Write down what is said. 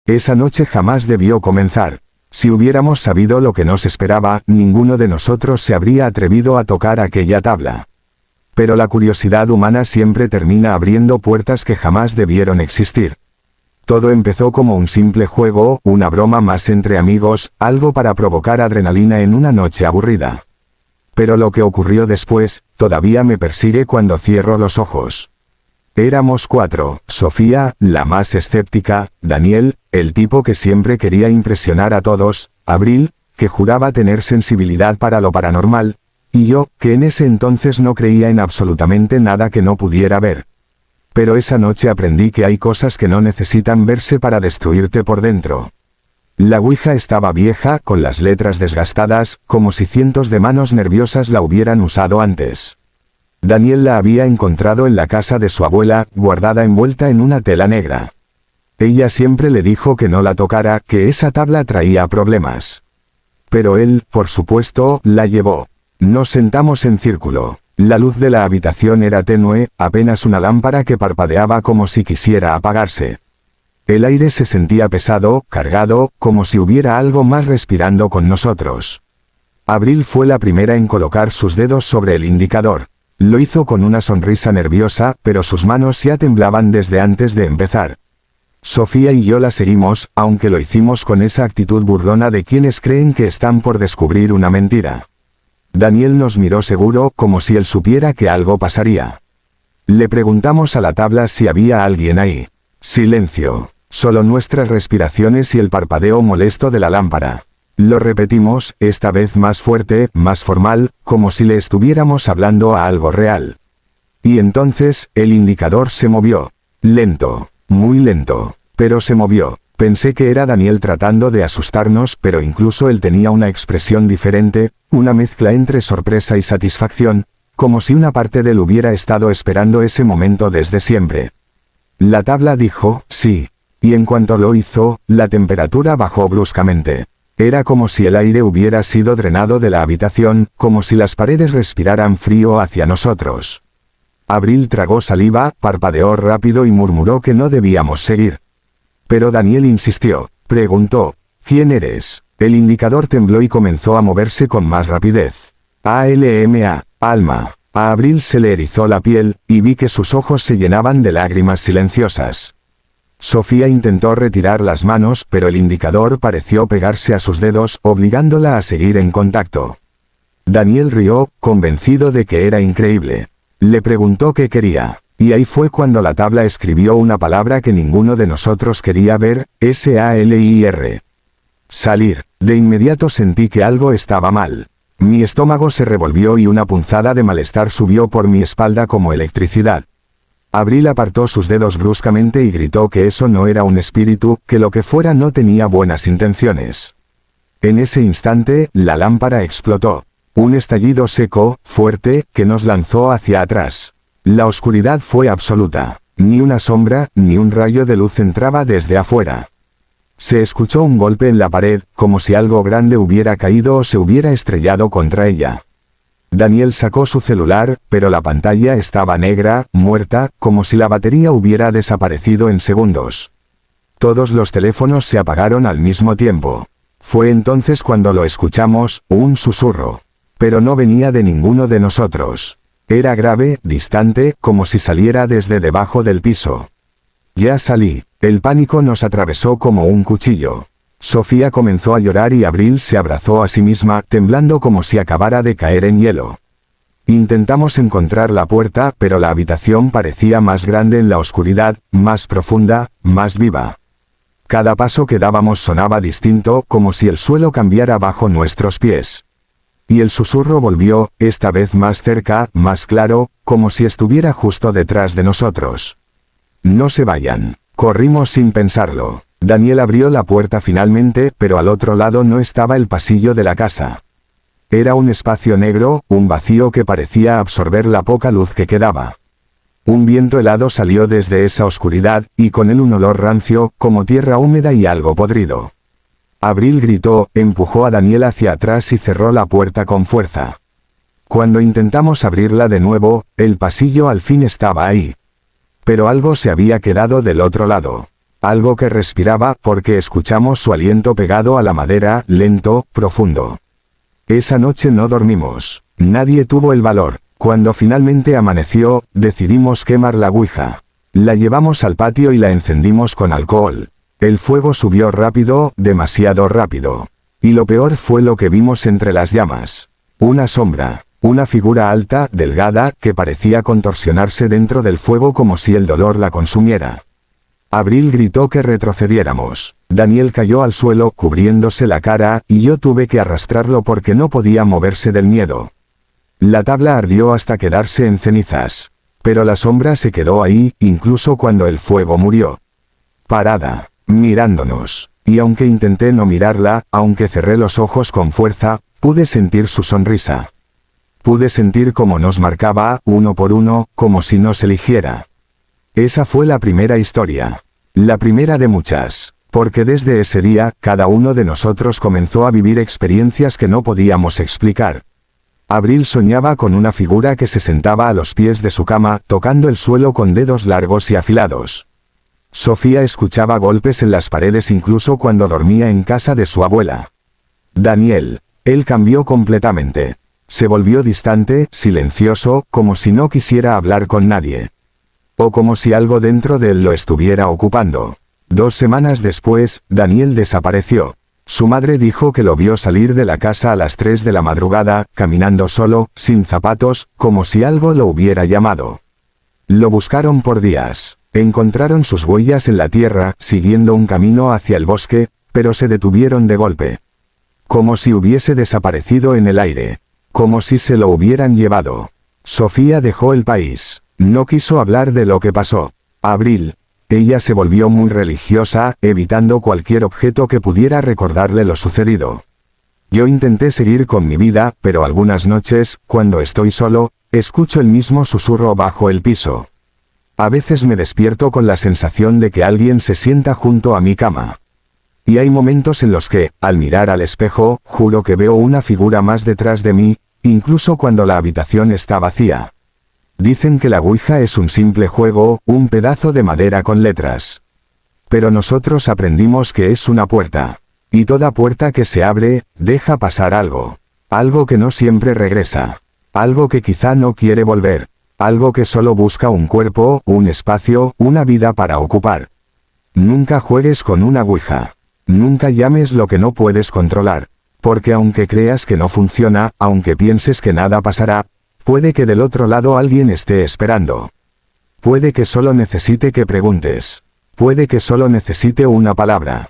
Esa noche jamás debió comenzar. Si hubiéramos sabido lo que nos esperaba, ninguno de nosotros se habría atrevido a tocar aquella tabla. Pero la curiosidad humana siempre termina abriendo puertas que jamás debieron existir. Todo empezó como un simple juego, una broma más entre amigos, algo para provocar adrenalina en una noche aburrida. Pero lo que ocurrió después, todavía me persigue cuando cierro los ojos. Éramos 4, Sofía, la más escéptica, Daniel, el tipo que siempre quería impresionar a todos, Abril, que juraba tener sensibilidad para lo paranormal, y yo, que en ese entonces no creía en absolutamente nada que no pudiera ver. Pero esa noche aprendí que hay cosas que no necesitan verse para destruirte por dentro. La ouija estaba vieja, con las letras desgastadas, como si cientos de manos nerviosas la hubieran usado antes. Daniel la había encontrado en la casa de su abuela, guardada envuelta en una tela negra. Ella siempre le dijo que no la tocara, que esa tabla traía problemas. Pero él, por supuesto, la llevó. Nos sentamos en círculo. La luz de la habitación era tenue, apenas una lámpara que parpadeaba como si quisiera apagarse. El aire se sentía pesado, cargado, como si hubiera algo más respirando con nosotros. Abril fue la primera en colocar sus dedos sobre el indicador. Lo hizo con una sonrisa nerviosa, pero sus manos ya temblaban desde antes de empezar. Sofía y yo la seguimos, aunque lo hicimos con esa actitud burlona de quienes creen que están por descubrir una mentira. Daniel nos miró seguro, como si él supiera que algo pasaría. Le preguntamos a la tabla si había alguien ahí. Silencio. Solo nuestras respiraciones y el parpadeo molesto de la lámpara. Lo repetimos, esta vez más fuerte, más formal, como si le estuviéramos hablando a algo real. Y entonces, el indicador se movió. Lento, muy lento, pero se movió. Pensé que era Daniel tratando de asustarnos, pero incluso él tenía una expresión diferente, una mezcla entre sorpresa y satisfacción, como si una parte de él hubiera estado esperando ese momento desde siempre. La tabla dijo, sí, y en cuanto lo hizo, la temperatura bajó bruscamente. Era como si el aire hubiera sido drenado de la habitación, como si las paredes respiraran frío hacia nosotros. Abril tragó saliva, parpadeó rápido y murmuró que no debíamos seguir. Pero Daniel insistió, preguntó, ¿quién eres? El indicador tembló y comenzó a moverse con más rapidez. ALMA, alma. A Abril se le erizó la piel, y vi que sus ojos se llenaban de lágrimas silenciosas. Sofía intentó retirar las manos, pero el indicador pareció pegarse a sus dedos, obligándola a seguir en contacto. Daniel rió, convencido de que era increíble. Le preguntó qué quería, y ahí fue cuando la tabla escribió una palabra que ninguno de nosotros quería ver, SALIR. Salir. De inmediato sentí que algo estaba mal. Mi estómago se revolvió y una punzada de malestar subió por mi espalda como electricidad. Abril apartó sus dedos bruscamente y gritó que eso no era un espíritu, que lo que fuera no tenía buenas intenciones. En ese instante, la lámpara explotó. Un estallido seco, fuerte, que nos lanzó hacia atrás. La oscuridad fue absoluta. Ni una sombra, ni un rayo de luz entraba desde afuera. Se escuchó un golpe en la pared, como si algo grande hubiera caído o se hubiera estrellado contra ella. Daniel sacó su celular, pero la pantalla estaba negra, muerta, como si la batería hubiera desaparecido en segundos. Todos los teléfonos se apagaron al mismo tiempo. Fue entonces cuando lo escuchamos, un susurro. Pero no venía de ninguno de nosotros. Era grave, distante, como si saliera desde debajo del piso. Ya salí. El pánico nos atravesó como un cuchillo. Sofía comenzó a llorar y Abril se abrazó a sí misma, temblando como si acabara de caer en hielo. Intentamos encontrar la puerta, pero la habitación parecía más grande en la oscuridad, más profunda, más viva. Cada paso que dábamos sonaba distinto, como si el suelo cambiara bajo nuestros pies. Y el susurro volvió, esta vez más cerca, más claro, como si estuviera justo detrás de nosotros. No se vayan. Corrimos sin pensarlo. Daniel abrió la puerta finalmente, pero al otro lado no estaba el pasillo de la casa. Era un espacio negro, un vacío que parecía absorber la poca luz que quedaba. Un viento helado salió desde esa oscuridad, y con él un olor rancio, como tierra húmeda y algo podrido. Abril gritó, empujó a Daniel hacia atrás y cerró la puerta con fuerza. Cuando intentamos abrirla de nuevo, el pasillo al fin estaba ahí. Pero algo se había quedado del otro lado. Algo que respiraba, porque escuchamos su aliento pegado a la madera, lento, profundo. Esa noche no dormimos. Nadie tuvo el valor. Cuando finalmente amaneció, decidimos quemar la ouija. La llevamos al patio y la encendimos con alcohol. El fuego subió rápido, demasiado rápido. Y lo peor fue lo que vimos entre las llamas. Una sombra. Una figura alta, delgada, que parecía contorsionarse dentro del fuego como si el dolor la consumiera. Abril gritó que retrocediéramos. Daniel cayó al suelo, cubriéndose la cara, y yo tuve que arrastrarlo porque no podía moverse del miedo. La tabla ardió hasta quedarse en cenizas. Pero la sombra se quedó ahí, incluso cuando el fuego murió. Parada, mirándonos. Y aunque intenté no mirarla, aunque cerré los ojos con fuerza, pude sentir su sonrisa. Pude sentir cómo nos marcaba, uno por uno, como si nos eligiera. Esa fue la primera historia. La primera de muchas. Porque desde ese día, cada uno de nosotros comenzó a vivir experiencias que no podíamos explicar. Abril soñaba con una figura que se sentaba a los pies de su cama, tocando el suelo con dedos largos y afilados. Sofía escuchaba golpes en las paredes incluso cuando dormía en casa de su abuela. Daniel. Él cambió completamente. Se volvió distante, silencioso, como si no quisiera hablar con nadie. O como si algo dentro de él lo estuviera ocupando. 2 semanas después, Daniel desapareció. Su madre dijo que lo vio salir de la casa a las 3 de la madrugada, caminando solo, sin zapatos, como si algo lo hubiera llamado. Lo buscaron por días. Encontraron sus huellas en la tierra, siguiendo un camino hacia el bosque, pero se detuvieron de golpe. Como si hubiese desaparecido en el aire. Como si se lo hubieran llevado. Sofía dejó el país. No quiso hablar de lo que pasó. Abril. Ella se volvió muy religiosa, evitando cualquier objeto que pudiera recordarle lo sucedido. Yo intenté seguir con mi vida, pero algunas noches, cuando estoy solo, escucho el mismo susurro bajo el piso. A veces me despierto con la sensación de que alguien se sienta junto a mi cama. Y hay momentos en los que, al mirar al espejo, juro que veo una figura más detrás de mí, incluso cuando la habitación está vacía. Dicen que la ouija es un simple juego, un pedazo de madera con letras. Pero nosotros aprendimos que es una puerta. Y toda puerta que se abre, deja pasar algo. Algo que no siempre regresa. Algo que quizá no quiere volver. Algo que solo busca un cuerpo, un espacio, una vida para ocupar. Nunca juegues con una ouija. Nunca llames lo que no puedes controlar. Porque aunque creas que no funciona, aunque pienses que nada pasará, puede que del otro lado alguien esté esperando. Puede que solo necesite que preguntes. Puede que solo necesite una palabra.